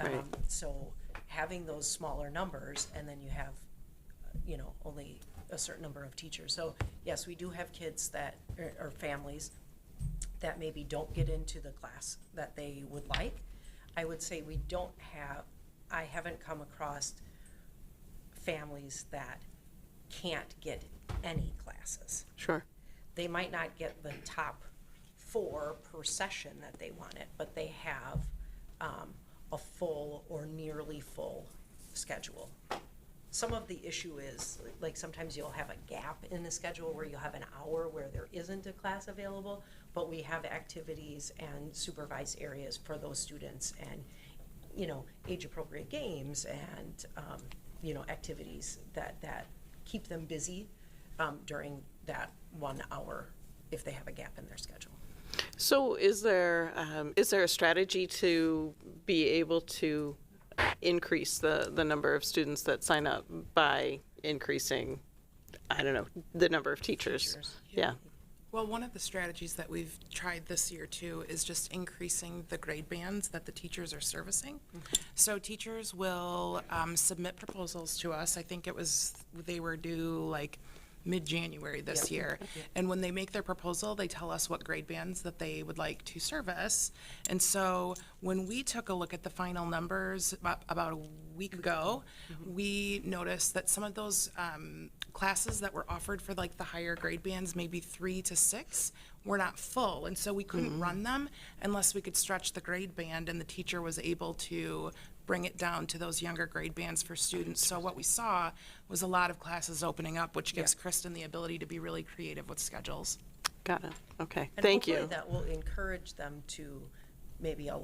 Speaker 11: Right.
Speaker 14: So having those smaller numbers, and then you have, only a certain number of teachers. So yes, we do have kids that, or families that maybe don't get into the class that they would like. I would say I haven't come across families that can't get any classes.
Speaker 11: Sure.
Speaker 14: They might not get the top 4 per session that they wanted, but they have a full or nearly full schedule. Some of the issue is, like, sometimes you'll have a gap in the schedule where you'll have an hour where there isn't a class available, but we have activities and supervised areas for those students, and age-appropriate games and activities that keep them busy during that 1 hour if they have a gap in their schedule.
Speaker 11: So is there a strategy to be able to increase the number of students that sign up by increasing, I don't know, the number of teachers? Yeah.
Speaker 13: Well, one of the strategies that we've tried this year too is just increasing the grade bands that the teachers are servicing. So teachers will submit proposals to us. I think they were due like mid-January this year. And when they make their proposal, they tell us what grade bands that they would like to service. And so when we took a look at the final numbers about a week ago, we noticed that some of those classes that were offered for like the higher grade bands, maybe 3 to 6, were not full. And so we couldn't run them unless we could stretch the grade band, and the teacher was able to bring it down to those younger grade bands for students. So what we saw was a lot of classes opening up, which gives Kristen the ability to be really creative with schedules.
Speaker 11: Got it. Okay.
Speaker 14: And
Speaker 11: Thank
Speaker 14: hopefully
Speaker 11: you.
Speaker 14: that will encourage them to maybe, I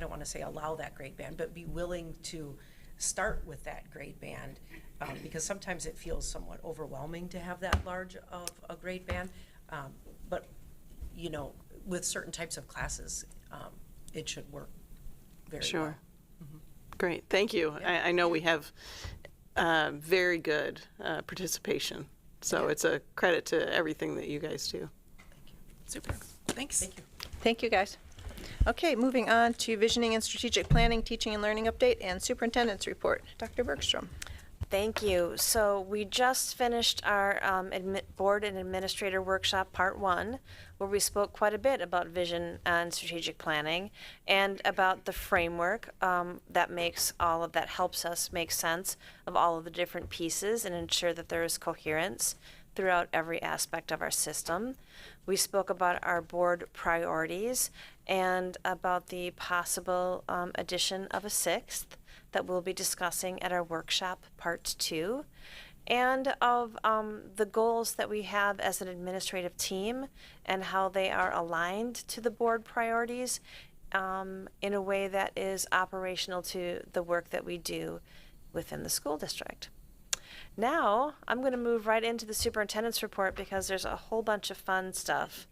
Speaker 14: don't want to say allow that grade band, but be willing to start with that grade band, because sometimes it feels somewhat overwhelming to have that large of a grade band. But, with certain types of classes, it should work very well.
Speaker 11: Sure. Great, thank you. I know we have very good participation, so it's a credit to everything that you guys do.
Speaker 13: Super. Thanks.
Speaker 14: Thank you.
Speaker 3: Thank you, guys. Okay, moving on to visioning and strategic planning, teaching and learning update, and superintendent's report. Dr. Bergstrom.
Speaker 4: Thank you. So we just finished our board and administrator workshop part 1, where we spoke quite a bit about vision and strategic planning and about the framework that helps us make sense of all of the different pieces and ensure that there is coherence throughout every aspect of our system. We spoke about our board priorities and about the possible addition of a 6th that we'll be discussing at our workshop part 2, and of the goals that we have as an administrative team and how they are aligned to the board priorities in a way that is operational to the work that we do within the school district. Now, I'm going to move right into the superintendent's report because there's a whole bunch of fun stuff,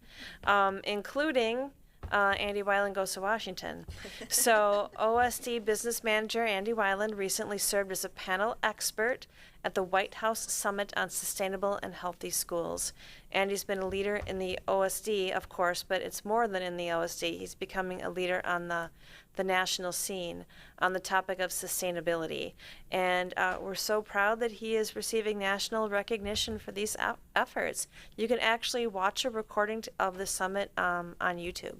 Speaker 4: including Andy Weiland goes to Washington. So OSD Business Manager Andy Weiland recently served as a panel expert at the White House Summit on Sustainable and Healthy Schools. Andy's been a leader in the OSD, of course, but it's more than in the OSD. He's becoming a leader on the national scene on the topic of sustainability. And we're so proud that he is receiving national recognition for these efforts. You can actually watch a recording of the summit on YouTube.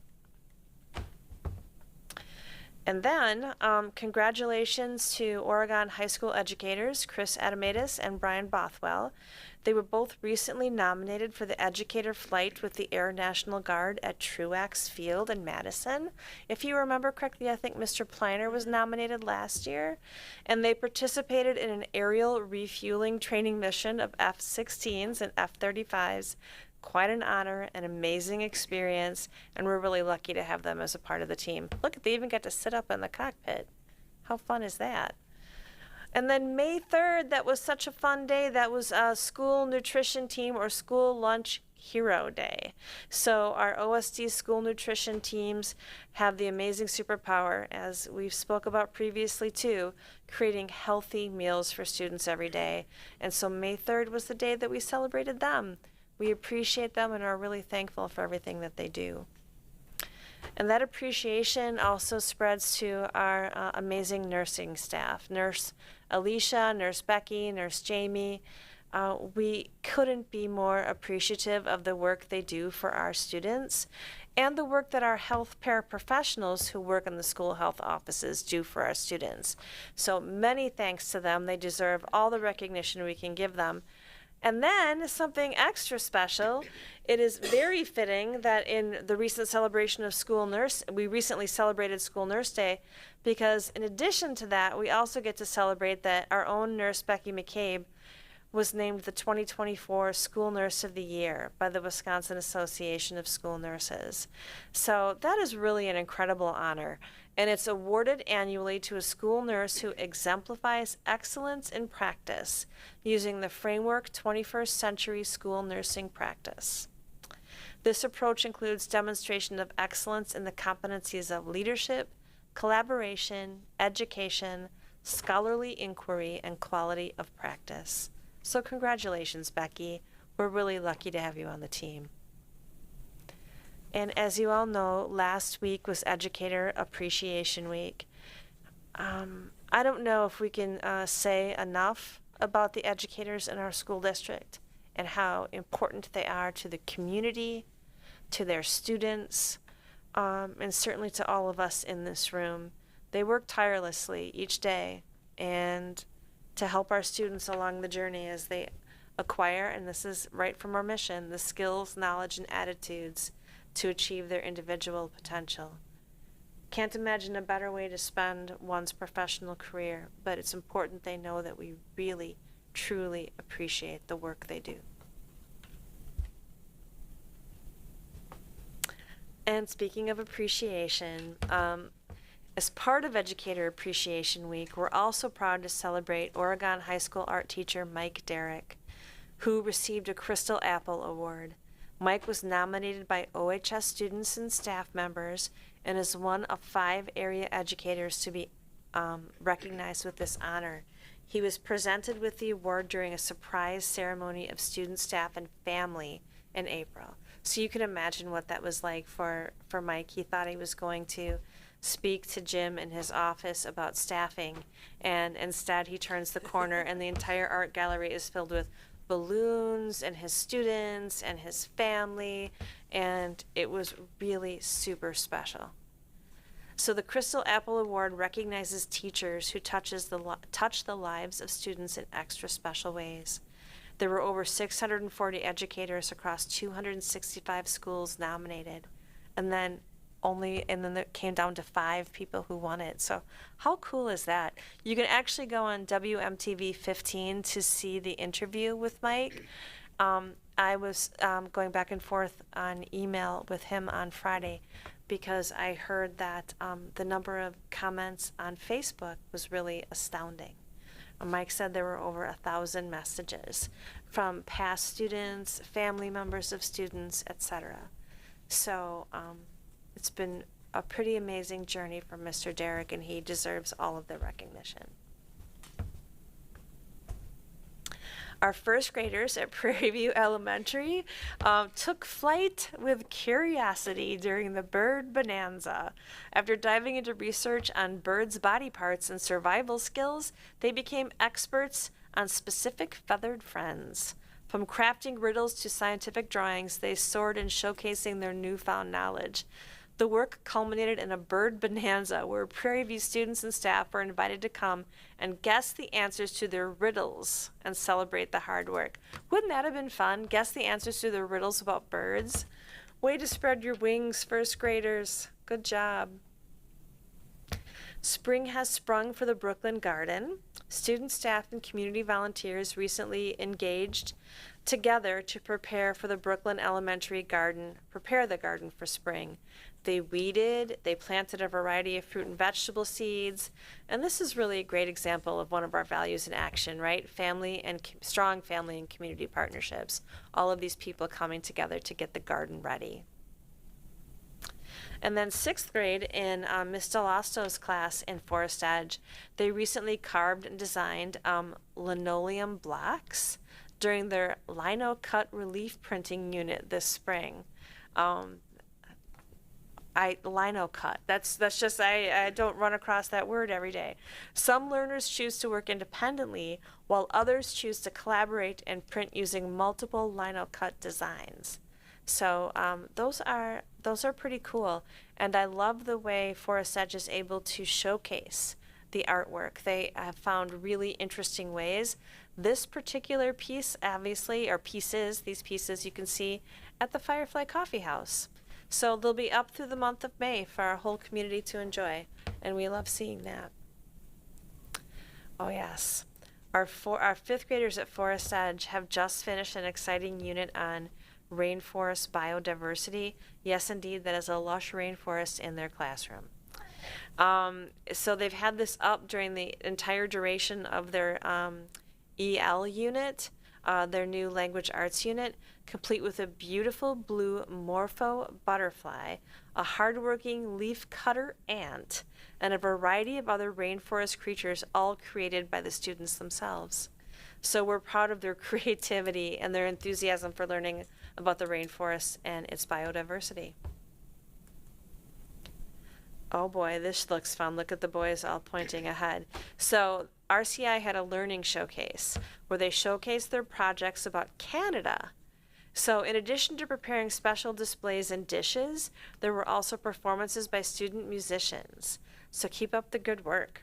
Speaker 4: And then, congratulations to Oregon high school educators Chris Adamatis and Brian Bothwell. They were both recently nominated for the Educator Flight with the Air National Guard at Truax Field in Madison. If you remember correctly, I think Mr. Pliner was nominated last year. And they participated in an aerial refueling training mission of F-16s and F-35s. Quite an honor, an amazing experience, and we're really lucky to have them as a part of the team. Look, they even get to sit up in the cockpit. How fun is that? And then May 3rd, that was such a fun day. That was a school nutrition team or school lunch hero day. So our OSD school nutrition teams have the amazing superpower, as we've spoke about previously too, creating healthy meals for students every day. And so May 3rd was the day that we celebrated them. We appreciate them and are really thankful for everything that they do. And that appreciation also spreads to our amazing nursing staff. Nurse Alicia, Nurse Becky, Nurse Jamie. We couldn't be more appreciative of the work they do for our students and the work that our health paraprofessionals who work in the school health offices do for our students. So many thanks to them. They deserve all the recognition we can give them. And then something extra special, it is very fitting that in the recent celebration of school nurse, we recently celebrated School Nurse Day, because in addition to that, we also get to celebrate that our own nurse, Becky McCabe, was named the 2024 School Nurse of the Year by the Wisconsin Association of School Nurses. So that is really an incredible honor. And it's awarded annually to a school nurse who exemplifies excellence in practice using the framework 21st Century School Nursing Practice. This approach includes demonstration of excellence in the competencies of leadership, collaboration, education, scholarly inquiry, and quality of practice. So congratulations, Becky. We're really lucky to have you on the team. And as you all know, last week was Educator Appreciation Week. I don't know if we can say enough about the educators in our school district and how important they are to the community, to their students, and certainly to all of us in this room. They work tirelessly each day and to help our students along the journey as they acquire, and this is right from our mission, the skills, knowledge, and attitudes to achieve their individual potential. Can't imagine a better way to spend one's professional career, but it's important they know that we really, truly appreciate the work they do. And speaking of appreciation, as part of Educator Appreciation Week, we're also proud to celebrate Oregon High School art teacher Mike Derrick, who received a Crystal Apple Award. Mike was nominated by OHS students and staff members and is one of 5 area educators to be recognized with this honor. He was presented with the award during a surprise ceremony of student, staff, and family in April. So you can imagine what that was like for Mike. He thought he was going to speak to Jim in his office about staffing, and instead he turns the corner and the entire art gallery is filled with balloons and his students and his family, and it was really super special. So the Crystal Apple Award recognizes teachers who touch the lives of students in extra special ways. There were over 640 educators across 265 schools nominated, and then it came down to 5 people who won it. So how cool is that? You can actually go on WMTV 15 to see the interview with Mike. I was going back and forth on email with him on Friday because I heard that the number of comments on Facebook was really astounding. Mike said there were over 1,000 messages from past students, family members of students, etc. So it's been a pretty amazing journey for Mr. Derrick, and he deserves all of the recognition. Our first graders at Prairie View Elementary took flight with curiosity during the Bird Bonanza. After diving into research on birds' body parts and survival skills, they became experts on specific feathered friends. From crafting riddles to scientific drawings, they soared in showcasing their newfound knowledge. The work culminated in a bird bonanza where Prairie View students and staff were invited to come and guess the answers to their riddles and celebrate the hard work. Wouldn't that have been fun? Guess the answers to their riddles about birds? Way to spread your wings, first graders. Good job. Spring has sprung for the Brooklyn Garden. Student, staff, and community volunteers recently engaged together to prepare for the Brooklyn Elementary Garden, prepare the garden for spring. They weeded, they planted a variety of fruit and vegetable seeds, and this is really a great example of one of our values in action, right? Strong family and community partnerships. All of these people coming together to get the garden ready. And then 6th grade in Ms. Delasto's class in Forest Edge, they recently carved and designed linoleum blocks during their lino cut relief printing unit this spring. Lino cut. That's just, I don't run across that word every day. Some learners choose to work independently, while others choose to collaborate and print using multiple lino cut designs. So those are pretty cool, and I love the way Forest Edge is able to showcase the artwork. They have found really interesting ways. This particular piece, obviously, or pieces, these pieces you can see at the Firefly Coffee House. So they'll be up through the month of May for our whole community to enjoy, and we love seeing that. Oh yes, our 5th graders at Forest Edge have just finished an exciting unit on rainforest biodiversity. Yes, indeed, that is a lush rainforest in their classroom. So they've had this up during the entire duration of their EL unit, their new language arts unit, complete with a beautiful blue morpho butterfly, a hardworking leaf cutter ant, and a variety of other rainforest creatures, all created by the students themselves. So we're proud of their creativity and their enthusiasm for learning about the rainforest and its biodiversity. Oh boy, this looks fun. Look at the boys all pointing ahead. So RCI had a learning showcase where they showcased their projects about Canada. So in addition to preparing special displays and dishes, there were also performances by student musicians. So keep up the good work.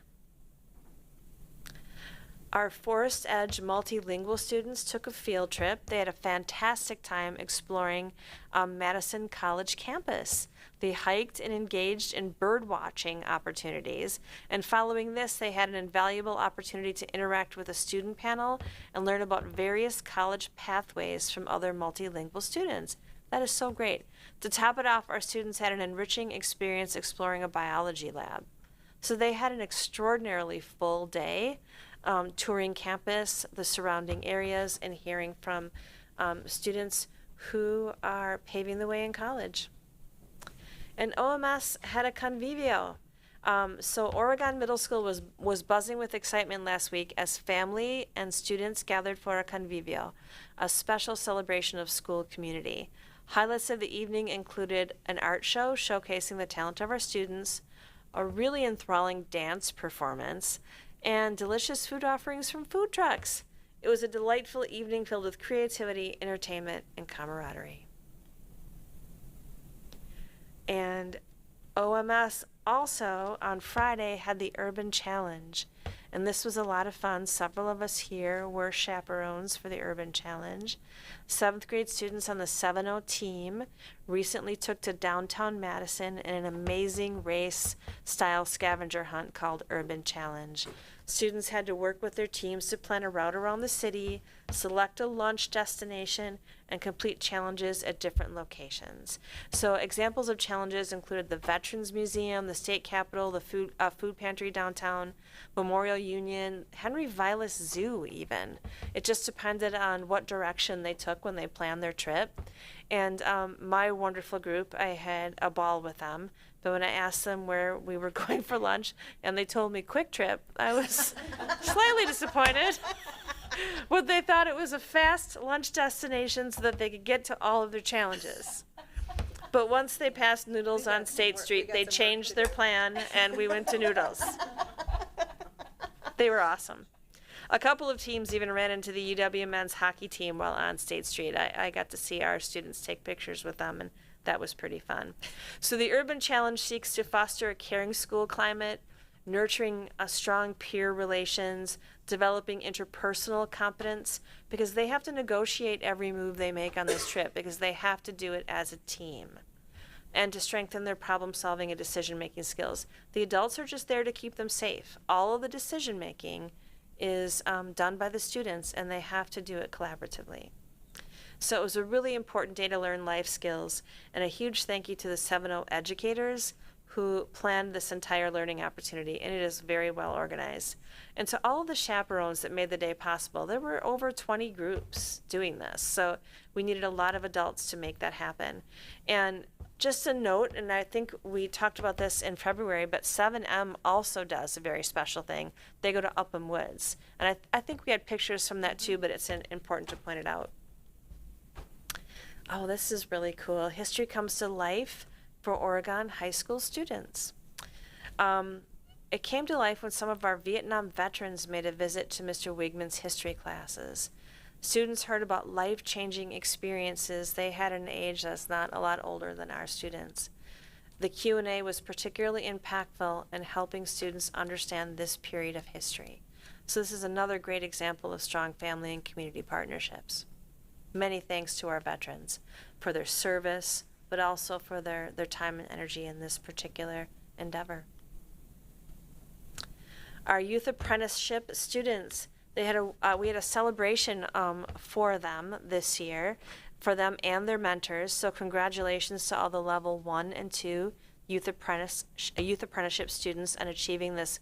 Speaker 4: Our Forest Edge multilingual students took a field trip. They had a fantastic time exploring Madison College campus. They hiked and engaged in bird watching opportunities. And following this, they had an invaluable opportunity to interact with a student panel and learn about various college pathways from other multilingual students. That is so great. To top it off, our students had an enriching experience exploring a biology lab. So they had an extraordinarily full day. Touring campus, the surrounding areas, and hearing from students who are paving the way in college. And OMS had a convivio. So Oregon Middle School was buzzing with excitement last week as family and students gathered for a convivio, a special celebration of school community. Highlights of the evening included an art show showcasing the talent of our students, a really enthralling dance performance, and delicious food offerings from food trucks. It was a delightful evening filled with creativity, entertainment, and camaraderie. And OMS also on Friday had the Urban Challenge, and this was a lot of fun. Several of us here were chaperones for the Urban Challenge. 7th grade students on the 7-0 team recently took to downtown Madison in an amazing race-style scavenger hunt called Urban Challenge. Students had to work with their teams to plan a route around the city, select a lunch destination, and complete challenges at different locations. So examples of challenges included the Veterans Museum, the State Capitol, the food pantry downtown, Memorial Union, Henry Vilas Zoo even. It just depended on what direction they took when they planned their trip. And my wonderful group, I had a ball with them. But when I asked them where we were going for lunch and they told me Quick Trip, I was slightly disappointed. But they thought it was a fast lunch destination so that they could get to all of their challenges. But once they passed Noodles on State Street, they changed their plan and we went to Noodles. They were awesome. A couple of teams even ran into the UW men's hockey team while on State Street. I got to see our students take pictures with them, and That was pretty fun. So the Urban Challenge seeks to foster a caring school climate, nurturing a strong peer relations, developing interpersonal competence, because they have to negotiate every move they make on this trip, because they have to do it as a team, and to strengthen their problem-solving and decision-making skills. The adults are just there to keep them safe. All of the decision-making is done by the students, and they have to do it collaboratively. So it was a really important day to learn life skills, and a huge thank you to the 7-0 educators who planned this entire learning opportunity, and it is very well organized. And to all of the chaperones that made the day possible, there were over 20 groups doing this, so we needed a lot of adults to make that happen. And just a note, and I think we talked about this in February, but 7M also does a very special thing. They go to Upham Woods, and I think we had pictures from that too, but it's important to point it out. Oh, this is really cool. History comes to life for Oregon high school students. It came to life when some of our Vietnam veterans made a visit to Mr. Wigman's history classes. Students heard about life-changing experiences they had at an age that's not a lot older than our students. The Q&A was particularly impactful in helping students understand this period of history. So this is another great example of strong family and community partnerships. Many thanks to our veterans for their service, but also for their time and energy in this particular endeavor. Our youth apprenticeship students, we had a celebration for them this year, for them and their mentors. So congratulations to all the level 1 and 2 youth apprenticeship students on achieving this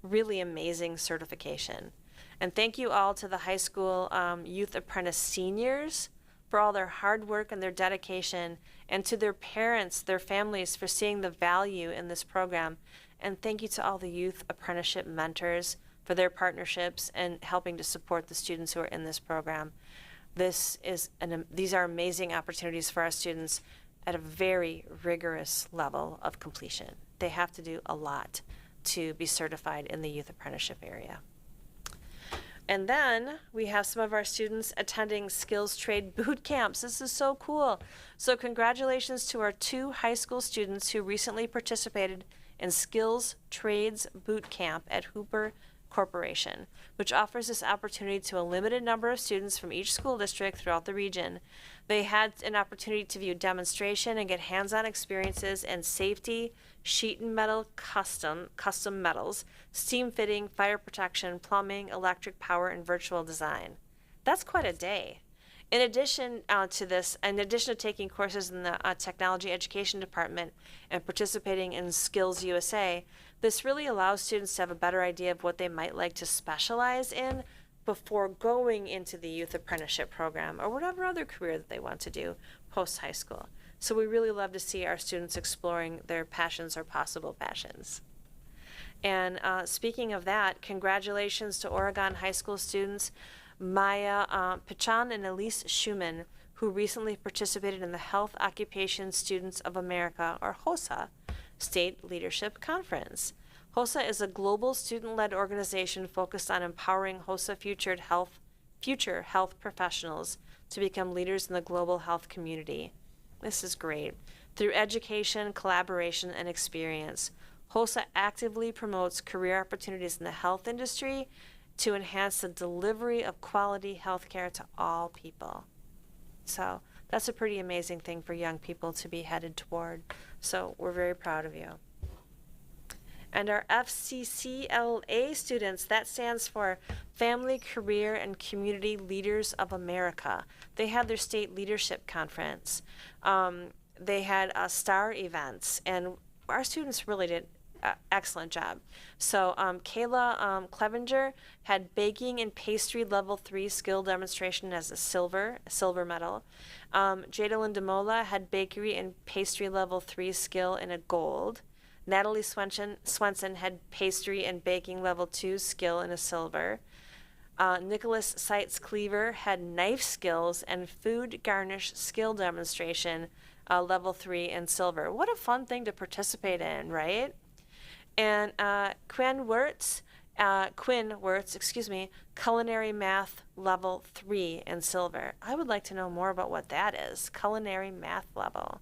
Speaker 4: really amazing certification. And thank you all to the high school youth apprentice seniors for all their hard work and their dedication, and to their parents, their families, for seeing the value in this program. And thank you to all the youth apprenticeship mentors for their partnerships and helping to support the students who are in this program. These are amazing opportunities for our students at a very rigorous level of completion. They have to do a lot to be certified in the youth apprenticeship area. And then we have some of our students attending skills trade boot camps. This is so cool. So congratulations to our 2 high school students who recently participated in skills trades boot camp at Hooper Corporation, which offers this opportunity to a limited number of students from each school district throughout the region. They had an opportunity to view demonstration and get hands-on experiences in safety, sheet and metal custom metals, steam fitting, fire protection, plumbing, electric power, and virtual design. That's quite a day. In addition to this, in addition to taking courses in the Technology Education Department and participating in Skills USA, this really allows students to have a better idea of what they might like to specialize in before going into the youth apprenticeship program or whatever other career that they want to do post-high school. So we really love to see our students exploring their passions or possible passions. And speaking of that, congratulations to Oregon high school students Maya Pichan and Elise Schumann, who recently participated in the Health Occupation Students of America, or HOSA, State Leadership Conference. HOSA is a global student-led organization focused on empowering HOSA future health professionals to become leaders in the global health community. This is great. Through education, collaboration, and experience, HOSA actively promotes career opportunities in the health industry to enhance the delivery of quality health care to all people. So that's a pretty amazing thing for young people to be headed toward. So we're very proud of you. And our FCCLA students, that stands for Family, Career, and Community Leaders of America. They had their state leadership conference. They had STAR events, and our students really did excellent job. So Kayla Clevenger had baking and pastry level 3 skill demonstration as a silver medal. Jadalyn DeMola had bakery and pastry level 3 skill in a gold. Natalie Swenson had pastry and baking level 2 skill in a silver. Nicholas Seitz Cleaver had knife skills and food garnish skill demonstration level 3 in silver. What a fun thing to participate in, right? And Quinn Wirtz, culinary math level 3 in silver. I would like to know more about what that is, culinary math level.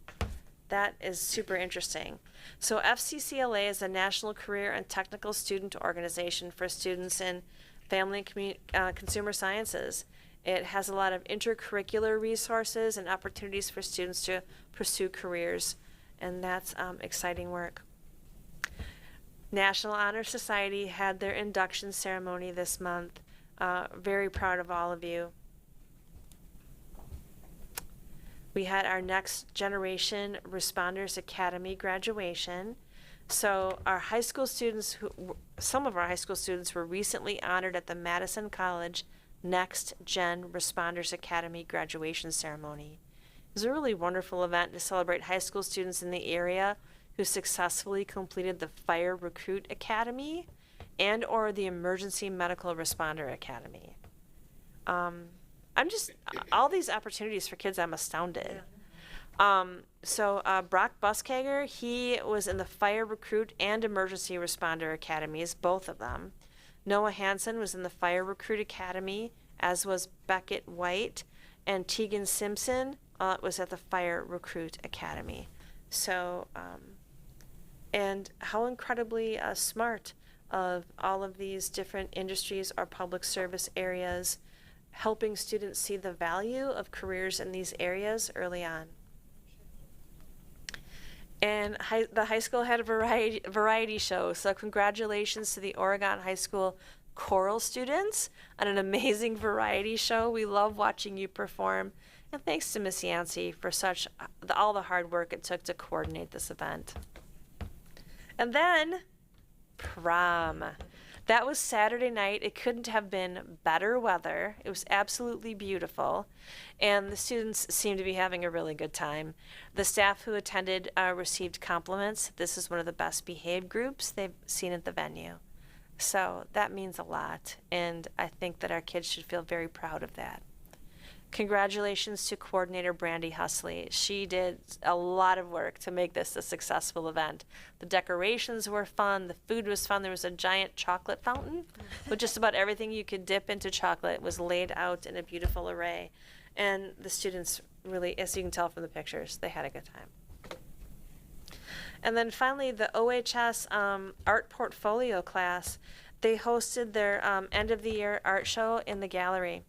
Speaker 4: That is super interesting. So FCCLA is a national career and technical student organization for students in family and consumer sciences. It has a lot of intercurricular resources and opportunities for students to pursue careers, and that's exciting work. National Honor Society had their induction ceremony this month. Very proud of all of you. We had our Next Generation Responders Academy graduation. So our high school students, some of our high school students were recently honored at the Madison College Next Gen Responders Academy graduation ceremony. It was a really wonderful event to celebrate high school students in the area who successfully completed the Fire Recruit Academy and or the Emergency Medical Responder Academy. All these opportunities for kids, I'm astounded. So Brock Buskager, he was in the Fire Recruit and Emergency Responder Academies, both of them. Noah Hansen was in the Fire Recruit Academy, as was Beckett White, and Tegan Simpson was at the Fire Recruit Academy. So, and how incredibly smart of all of these different industries or public service areas, helping students see the value of careers in these areas early on. And the high school had a variety show, so congratulations to the Oregon High School choral students on an amazing variety show. We love watching you perform, and thanks to Miss Yancey for all the hard work it took to coordinate this event. And then prom. That was Saturday night. It couldn't have been better weather. It was absolutely beautiful, and the students seemed to be having a really good time. The staff who attended received compliments. This is one of the best behaved groups they've seen at the venue. So that means a lot, and I think that our kids should feel very proud of that. Congratulations to coordinator Brandy Husley. She did a lot of work to make this a successful event. The decorations were fun, the food was fun. There was a giant chocolate fountain with just about everything you could dip into chocolate was laid out in a beautiful array. And the students really, as you can tell from the pictures, they had a good time. And then finally, the OHS art portfolio class, they hosted their end of the year art show in the gallery.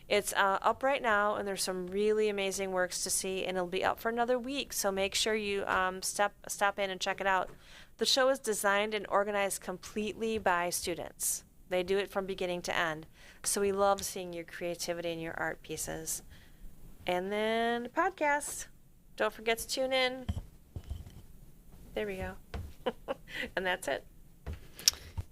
Speaker 4: It's up right now, and there's some really amazing works to see, and it'll be up for another week, so make sure you stop in and check it out. The show is designed and organized completely by students. They do it from beginning to end, so we love seeing your creativity and your art pieces. And then podcast. Don't forget to tune in. There we go. And that's it.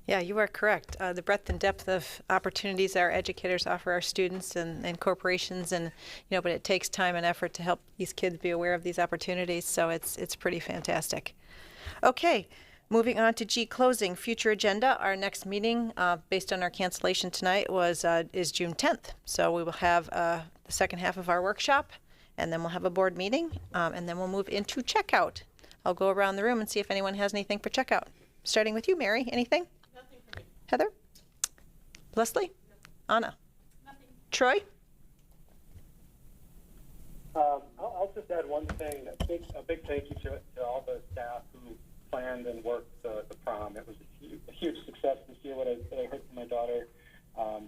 Speaker 3: Yeah, you are correct. The breadth and depth of opportunities our educators offer our students and corporations, and but it takes time and effort to help these kids be aware of these opportunities. So it's pretty fantastic. Okay, moving on to G, closing. Future agenda. Our next meeting, based on our cancellation tonight, is June 10th. So we will have the second half of our workshop, and then we'll have a board meeting, and then we'll move into checkout. I'll go around the room and see if anyone has anything for checkout. Starting with you, Mary. Anything? Heather? Leslie? No. Anna? Nothing. Troy?
Speaker 9: I'll just add one thing. A big thank you to all the staff who planned and worked the prom. It was a huge success this year. What I heard from my daughter,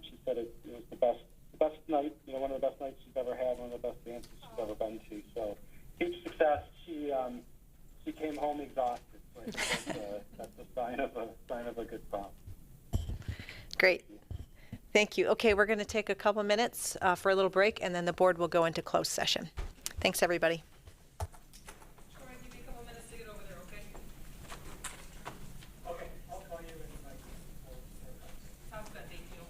Speaker 9: she said it was the best night. One of the best nights she's ever had. One of the best dances she's ever been to. So huge success. She came home exhausted. So that's a sign of a good prom.
Speaker 3: Great. Thank you. Okay, we're going to take a couple minutes for a little break, and then the board will go into closed session. Thanks, everybody.
Speaker 2: Troy, give me a couple minutes to get over there, okay?
Speaker 9: Okay, I'll call you in
Speaker 2: Sounds good, thank you.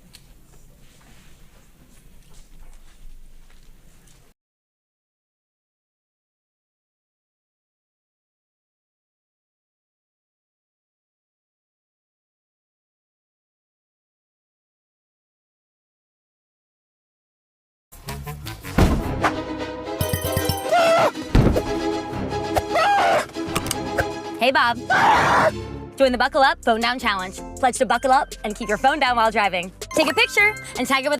Speaker 15: Hey, Bob. Join the Buckle Up Phone Down Challenge. Pledge to buckle up and keep your phone down while driving. Take a picture and tag it with